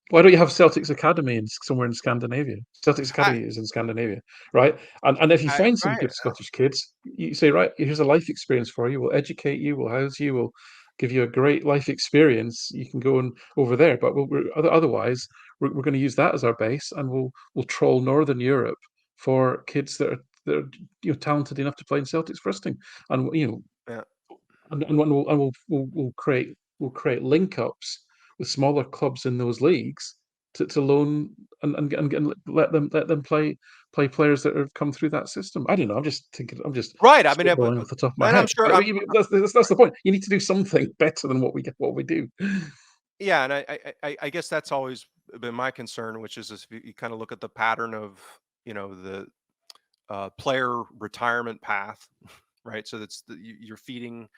Why don't you have Celtics Academy in somewhere in Scandinavia? Celtics I, Academy is in Scandinavia, right? And if you find some right. good Scottish kids, you say, right, here's a life experience for you. We'll educate you. We'll house you. We'll give you a great life experience. You can go and over there, but otherwise, we're going to use that as our base, and we'll troll Northern Europe for kids that are talented enough to play in Celtics first team, and Yeah. we'll create link ups with smaller clubs in those leagues to loan and let them play players that have come through that system. I don't know. I'm just Right. I mean, spitballing off the top of my and I'm head. sure. But that's the point. You need to do something better than what we do. Yeah, and I guess that's always been my concern, which is if you kind of look at the pattern of the player retirement path, right? So you're feeding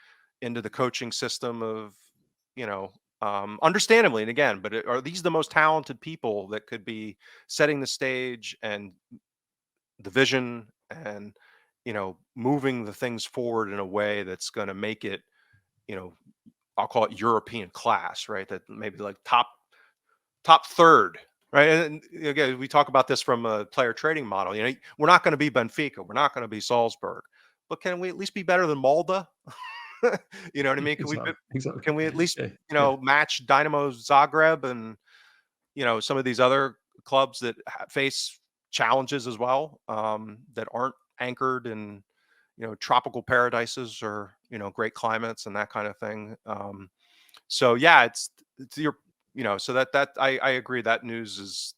into the coaching system of, understandably, and again, but are these the most talented people that could be setting the stage and the vision and moving the things forward in a way that's going to make it, you know, I'll call it European class, right? That maybe like top third, right? And again, we talk about this from a player trading model. We're not going to be Benfica, we're not going to be Salzburg, but can we at least be better than Malda? You know what I mean? Exactly. Exactly. Can we at least Yeah. Yeah. match Dynamo Zagreb and some of these other clubs that face challenges as well, that aren't anchored in tropical paradises or great climates and that kind of thing. So yeah, it's your so I agree that news is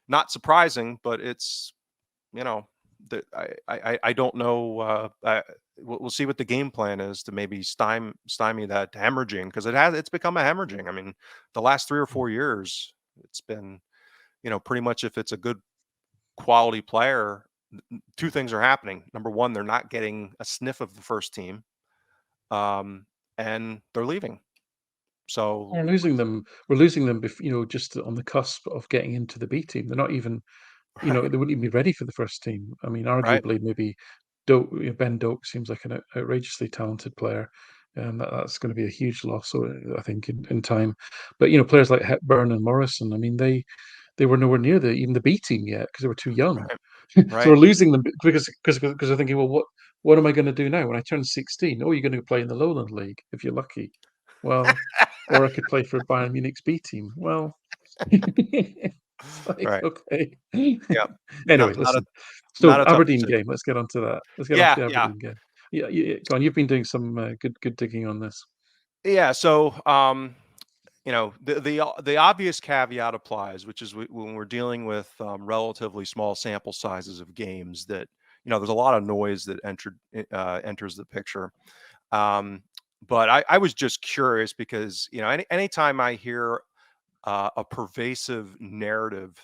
not surprising, but it's that I don't know. We'll see what the game plan is to maybe stymie that hemorrhaging, because it's become a hemorrhaging. I mean, the last 3 or 4 years, it's been pretty much, if it's a good quality player, two things are happening. Number one, they're not getting a sniff of the first team, and they're leaving. So We're losing them just on the cusp of getting into the B team. They're not even, right, they wouldn't even be ready for the first team. I mean, right, arguably, maybe Ben Doak seems like an outrageously talented player, and that's going to be a huge loss, I think, in time. But players like Hepburn and Morrison, I mean, they were nowhere near even the B team yet because they were too young. right, So right. we're losing them because they're thinking, well, what am I going to do now when I turn 16? Oh, you're going to play in the Lowland League if you're lucky. Well, or I could play for Bayern Munich's B team. Well, it's like, Right. okay. Yeah. Anyway, Not a listen. not So a tough Aberdeen decision. game. Let's get on to that. Let's get on to Yeah, the yeah. Aberdeen game. Yeah, yeah. Go on. You've been doing some good digging on this. Yeah, so, the obvious caveat applies, which is when we're dealing with, relatively small sample sizes of games, that, there's a lot of noise that enters the picture. Um, but I was just curious because, anytime I hear, a pervasive narrative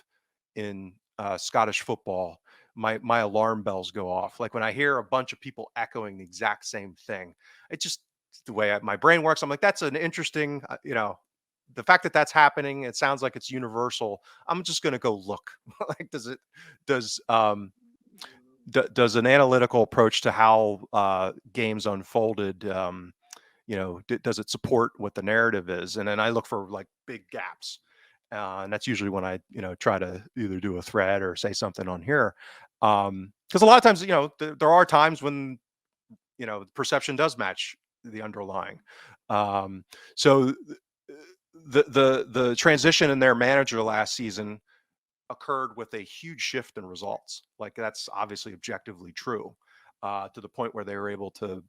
in Scottish football, my alarm bells go off. Like when I hear a bunch of people echoing the exact same thing, it just, the way my brain works. I'm like, that's an interesting, the fact that that's happening. It sounds like it's universal. I'm just going to go look. Like, does does an analytical approach to how games unfolded, does it support what the narrative is? And then I look for like big gaps, and that's usually when I try to either do a thread or say something on here, because a lot of times there are times when perception does match the underlying. um, so the transition in their manager last season occurred with a huge shift in results. Like, that's obviously objectively true, to the point where they were able to,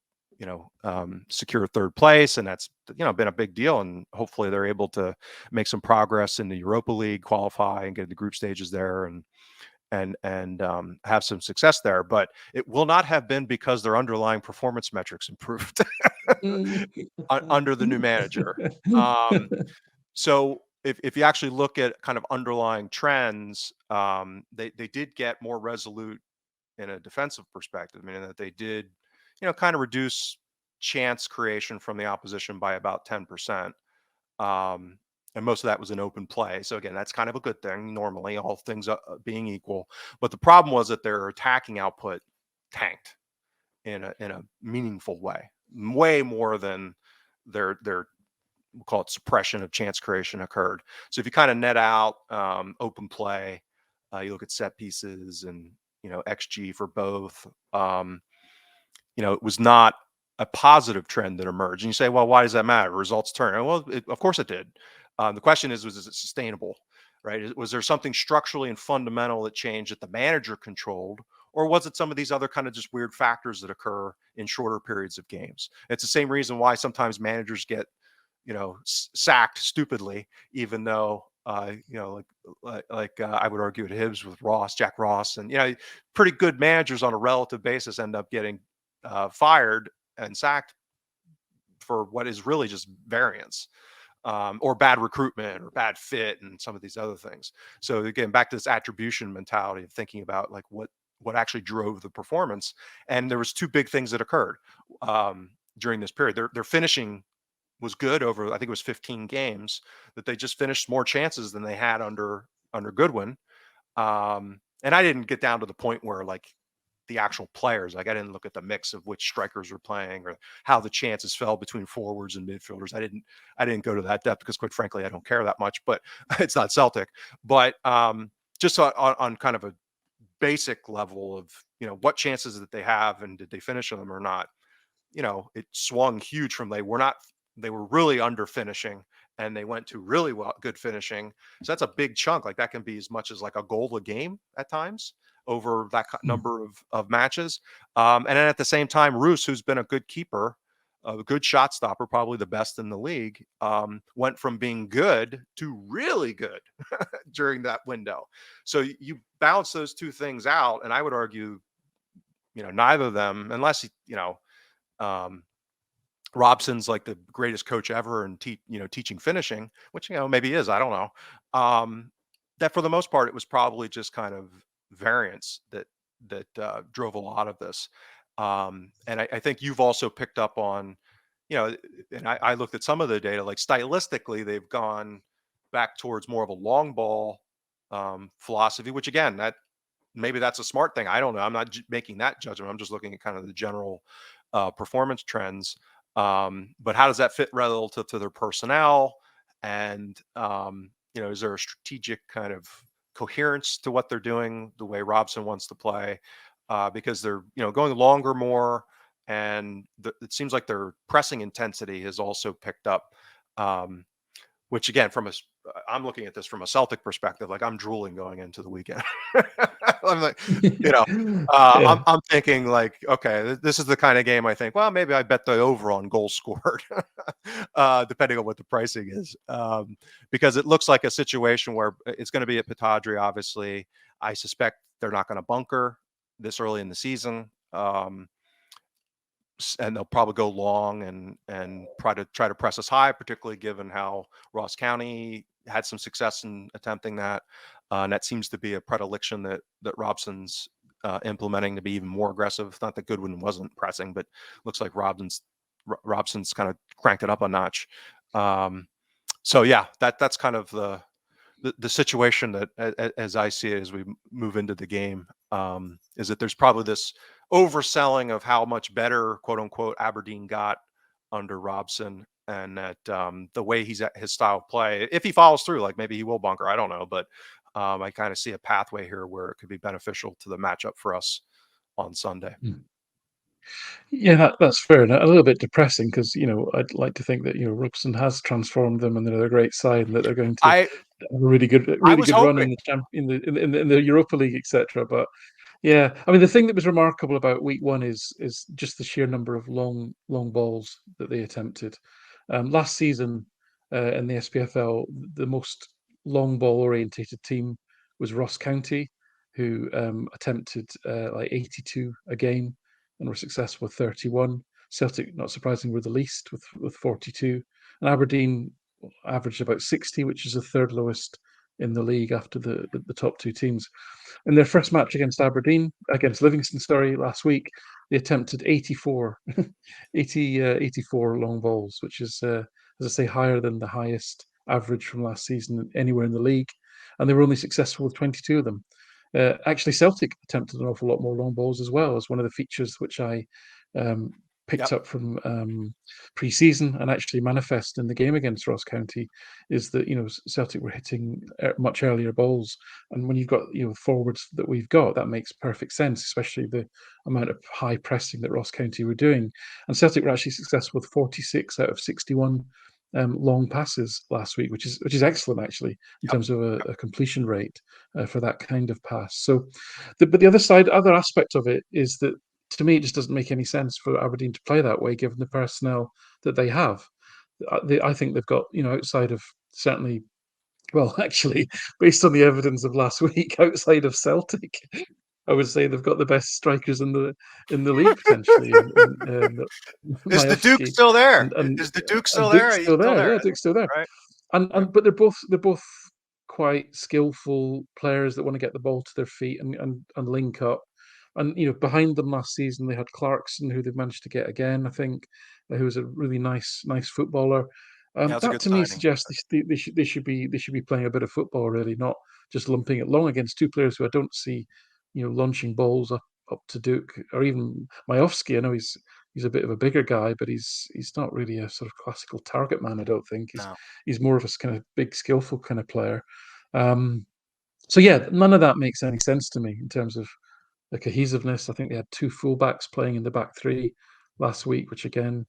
secure third place, and that's been a big deal. And hopefully they're able to make some progress in the Europa League, qualify and get the group stages there, and have some success there. But it will not have been because their underlying performance metrics improved under the new manager. Um, so if you actually look at kind of underlying trends, they did get more resolute in a defensive perspective, meaning that they did, kind of reduce chance creation from the opposition by about 10%. Um, and most of that was in open play. So again, that's kind of a good thing, normally, all things being equal. But the problem was that their attacking output tanked in a meaningful way more than their, we'll call it, suppression of chance creation occurred. So if you kind of net out open play, you look at set pieces and XG for both. It was not a positive trend that emerged. And you say, well, why does that matter? Results turn. And well, of course it did. The question is it sustainable? Right? Was there something structurally and fundamental that changed that the manager controlled, or was it some of these other kind of just weird factors that occur in shorter periods of games? It's the same reason why sometimes managers get sacked stupidly, even though I would argue at Hibs with Ross, Jack Ross, and pretty good managers on a relative basis end up getting fired and sacked for what is really just variance, or bad recruitment or bad fit and some of these other things. So again, back to this attribution mentality of thinking about like what actually drove the performance. And there was two big things that occurred during this period. Their finishing was good over, I think it was 15 games, that they just finished more chances than they had under Goodwin. And I didn't get down to the point where like the actual players, like I didn't look at the mix of which strikers were playing or how the chances fell between forwards and midfielders. I didn't go to that depth because quite frankly, I don't care that much, but it's not Celtic. But just on kind of a basic level of, what chances that they have and did they finish them or not, it swung huge from they were really under finishing and they went to really good finishing. So that's a big chunk. Like that can be as much as like a goal a game at times over that Mm. number of matches. And then at the same time, Roos, who's been a good keeper, a good shot stopper, probably the best in the league, went from being good to really good during that window. So you balance those two things out, and I would argue, neither of them, unless um, Robson's like the greatest coach ever and teaching finishing, which maybe is, I don't know. That for the most part it was probably just kind of variance that drove a lot of this. And I think you've also picked up on, and I looked at some of the data, like stylistically they've gone back towards more of a long ball philosophy, which again, that maybe that's a smart thing. I don't know. I'm not making that judgment. I'm just looking at kind of the general performance trends. But how does that fit relative to their personnel? And is there a strategic kind of coherence to what they're doing, the way Robson wants to play? Because they're going longer more, and it seems like their pressing intensity has also picked up. Which again, I'm looking at this from a Celtic perspective. Like I'm drooling going into the weekend. I'm like, you know, Yeah. I'm thinking like, okay, this is the kind of game I think. Well, maybe I bet the over on goals scored, depending on what the pricing is, because it looks like a situation where it's going to be at Pitadri. Obviously, I suspect they're not going to bunker this early in the season. And they'll probably go long and try to press us high, particularly given how Ross County had some success in attempting that. And that seems to be a predilection that Robson's implementing, to be even more aggressive. Not that Goodwin wasn't pressing, but looks like Robson's kind of cranked it up a notch. So yeah, that's kind of the situation that, as I see it, as we move into the game, is that there's probably this overselling of how much better, quote unquote, Aberdeen got under Robson, and that the way he's at his style of play, if he follows through, like maybe he will bunker, I don't know, but I kind of see a pathway here where it could be beneficial to the matchup for us on Sunday. Mm. Yeah, that's fair and a little bit depressing because, I'd like to think that, Robson has transformed them and they're a great side and that they're going to I have a really good I really was good run hoping. in the champ in the Europa League, etc. But yeah, I mean, the thing that was remarkable about week one is just the sheer number of long balls that they attempted. Last season, in the SPFL, the most long ball orientated team was Ross County, who attempted like 82 a game and were successful with 31. Celtic, not surprisingly, were the least with 42, and Aberdeen averaged about 60, which is the third lowest in the league after the top two teams. In their first match against Livingston, sorry, last week, they attempted 84, 84 long balls, which is, as I say, higher than the highest average from last season anywhere in the league. And they were only successful with 22 of them. Actually, Celtic attempted an awful lot more long balls as well, as one of the features which I um, picked Yep. up from pre-season and actually manifest in the game against Ross County is that Celtic were hitting much earlier balls, and when you've got forwards that we've got, that makes perfect sense, especially the amount of high pressing that Ross County were doing. And Celtic were actually successful with 46 out of 61 long passes last week, which is excellent actually in Yep. terms of a completion rate for that kind of pass. So, but the other aspect of it is that to me it just doesn't make any sense for Aberdeen to play that way given the personnel that they have. I think they've got outside of certainly Well, actually, based on the evidence of last week, outside of Celtic, I would say they've got the best strikers in the league potentially, and Is the Duke Majewski still there? and and Is the Duke still and there? Duke's He's still still there. there, Yeah, Duke's still there. right? Yep. And but they're both quite skillful players that want to get the ball to their feet and link up. And behind them last season they had Clarkson, who they've managed to get again, I think, who was a really nice footballer. Yeah, it's a That good to me signing. suggests they should be playing a bit of football, really, not just lumping it long against two players who I don't see, launching balls up to Duke or even Majewski. I know he's a bit of a bigger guy, but he's not really a sort of classical target man. I don't think he's No. he's more of a kind of big, skillful kind of player. Um, so yeah, none of that makes any sense to me in terms of the cohesiveness. I think they had two fullbacks playing in the back three last week, which again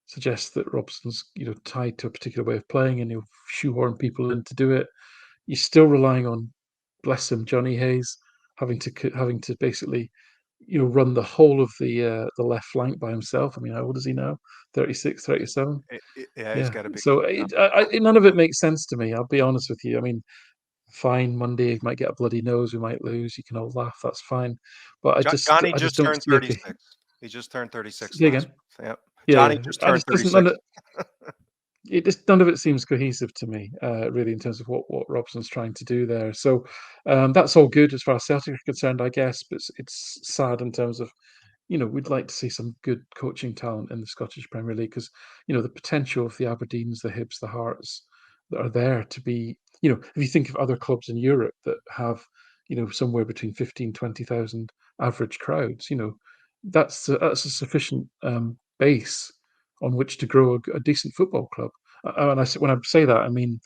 suggests that Robson's tied to a particular way of playing, and he'll shoehorn people in to do it. You're still relying on, bless him, Johnny Hayes having to basically run the whole of the left flank by himself. I mean, how old is he now? 36, 37? Yeah, he's Yeah. got to be. So none of it makes sense to me. I'll be honest with you. I mean, fine, Monday you might get a bloody nose, we might lose. You can all laugh. That's fine, but Johnny I just just don't turned see a. 36. He just turned 36 Say last again. month. Yep. Yeah, Johnny yeah. just I turned just doesn't none 36. of it. Just none of it seems cohesive to me, really, in terms of what Robson's trying to do there. So that's all good as far as Celtic are concerned, I guess. But it's sad in terms of we'd like to see some good coaching talent in the Scottish Premier League, because the potential of the Aberdeens, the Hibs, the Hearts that are there to be, if you think of other clubs in Europe that have, somewhere between 15, 20,000 average crowds, that's a sufficient base on which to grow a decent football club. When I say that, I mean,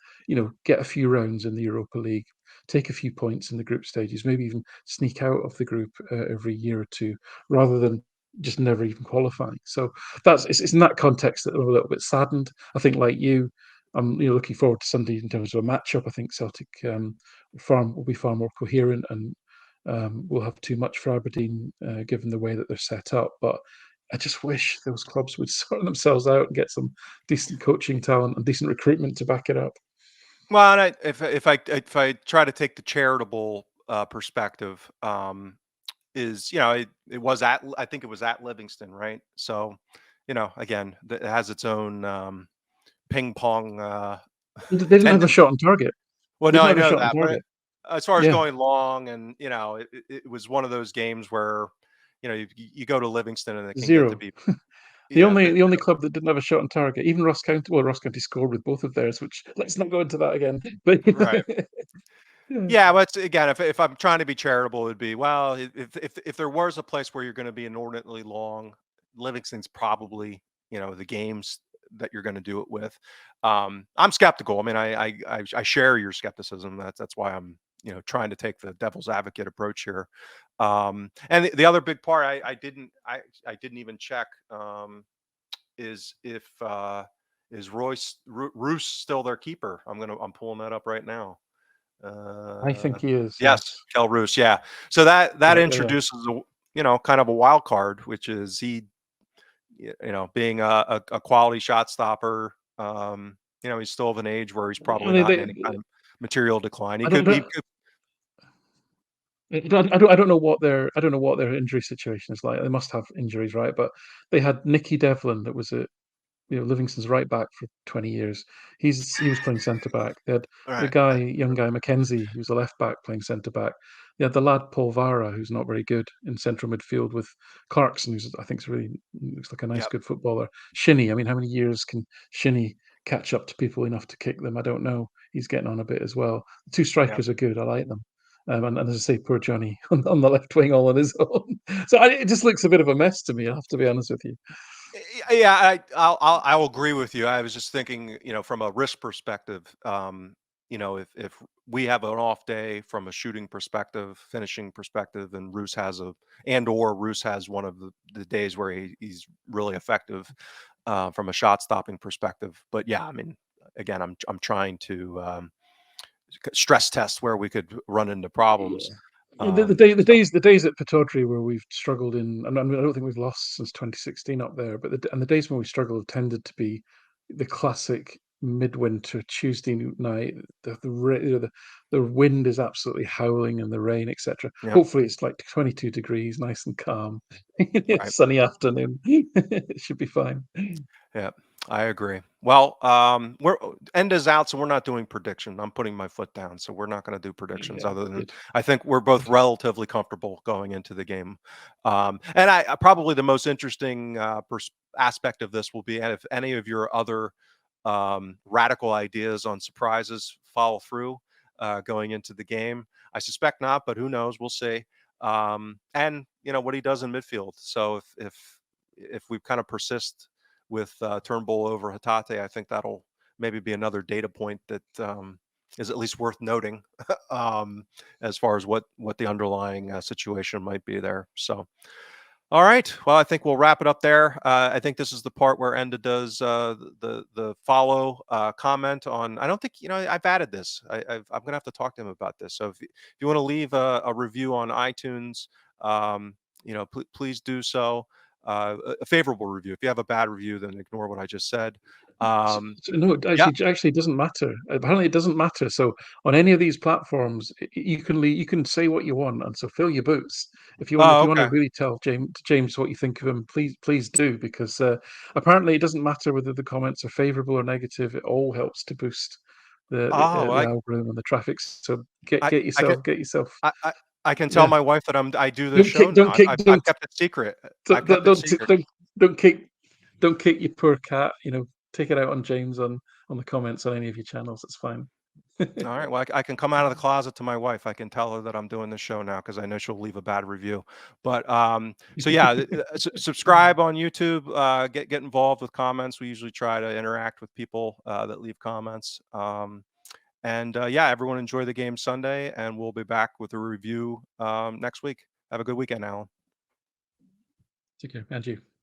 get a few rounds in the Europa League, take a few points in the group stages, maybe even sneak out of the group every year or two, rather than just never even qualifying. So it's in that context that I'm a little bit saddened. I think, like you, I'm looking forward to Sunday in terms of a matchup. I think Celtic will be far more coherent, and will have too much for Aberdeen, given the way that they're set up. But I just wish those clubs would sort themselves out and get some decent coaching talent and decent recruitment to back it up. Well, and if I try to take the charitable perspective, is I think it was at Livingston, right? So, again, it has its own ping pong They didn't have a tendency. shot on target. Well, They no, didn't I have a know shot on that, but target. as far as Yeah, going long, and it was one of those games where you go to Livingston and it can get to zero. be The yeah, only the only club that didn't have a shot on target, even Ross County. Well, Ross County scored with both of theirs, which let's not go into that again. But right. yeah, Yeah, but again, if I'm trying to be charitable, it'd be, well, if there was a place where you're going to be inordinately long, Livingston's probably the games that you're going to do it with. I'm skeptical. I mean, I share your skepticism. That's why I'm trying to take the devil's advocate approach here. And the other big part I didn't even check, is if is Roos still their keeper. I'm pulling that up right now. I Uh, think he is. yes, Yes. Kel Roos, yeah. So that Yeah, yeah, yeah. introduces kind of a wild card, which is he, being a quality shot stopper. He's still of an age where he's And probably they, not in they, any kind of material decline. He I could, don't, he don't could, I don't know what their injury situation is like. They must have injuries, right? But they had Nicky Devlin, that was a Livingston's right back for 20 years. He was playing centre back. They had the right, young guy Mackenzie, who's a left back playing centre back. They had the lad Paul Vara, who's not very good in central midfield, with Clarkson, who's I think is really looks like a nice, yep, good footballer. Shinnie, I mean, how many years can Shinnie catch up to people enough to kick them? I don't know. He's getting on a bit as well. The two yep. strikers are good. I like them. And as I say, poor Johnny on the left wing all on his own. So it just looks a bit of a mess to me. I have to be honest with you. Yeah, I'll agree with you. I was just thinking, from a risk perspective, if we have an off day from a shooting perspective, finishing perspective, and Roos has one of the days where he's really effective from a shot stopping perspective. But yeah, I mean, again, I'm trying to stress test where we could run into problems. Yeah, the, the Um, day the so days the days at Pataudry where we've struggled and I mean, I don't think we've lost since 2016 up there, but the days when we struggled tended to be the classic. midwinter Tuesday night. The wind is absolutely howling and the rain, etc. Yeah, Hopefully, it's like 22 degrees, nice and calm. right. Sunny afternoon. It should be fine. Yeah, I agree. Well, we're end is out, so we're not doing prediction. I'm putting my foot down, so we're not going to do predictions. Yeah, Other than good, I think we're both good. relatively comfortable going into the game. And probably the most interesting aspect of this will be, and if any of your other radical ideas on surprises follow through going into the game. I suspect not, but who knows? We'll see. And what he does in midfield. So if we kind of persist with Turnbull over Hatate, I think that'll maybe be another data point that is at least worth noting as far as what the underlying situation might be there. So, all right. Well, I think we'll wrap it up there. I think this is the part where Enda does the follow comment on. I don't think I've added this. I'm gonna have to talk to him about this. So if you want to leave a review on iTunes, please do so. A favorable review. If you have a bad review, then ignore what I just said. No, it Yeah. actually doesn't matter. Apparently, it doesn't matter. So on any of these platforms, you can say what you want, and so fill your boots. If Oh, you want to okay. really tell James what you think of him, please do, because apparently it doesn't matter whether the comments are favourable or negative. It all helps to boost Oh, the algorithm and the traffic. So get I, get I can yourself get yourself I, I I can tell yeah. my wife that I do this Don't show kick now. don't kick I've kept it secret. I've don't kept don't it don't secret. don't, don't kick don't kick your poor cat. Take it out on James on the comments on any of your channels. It's fine. All right. Well, I can come out of the closet to my wife. I can tell her that I'm doing this show now because I know she'll leave a bad review. But so yeah, subscribe on YouTube. Get involved with comments. We usually try to interact with people that leave comments. And yeah, everyone enjoy the game Sunday, and we'll be back with a review next week. Have a good weekend, Alan. Take care, and you.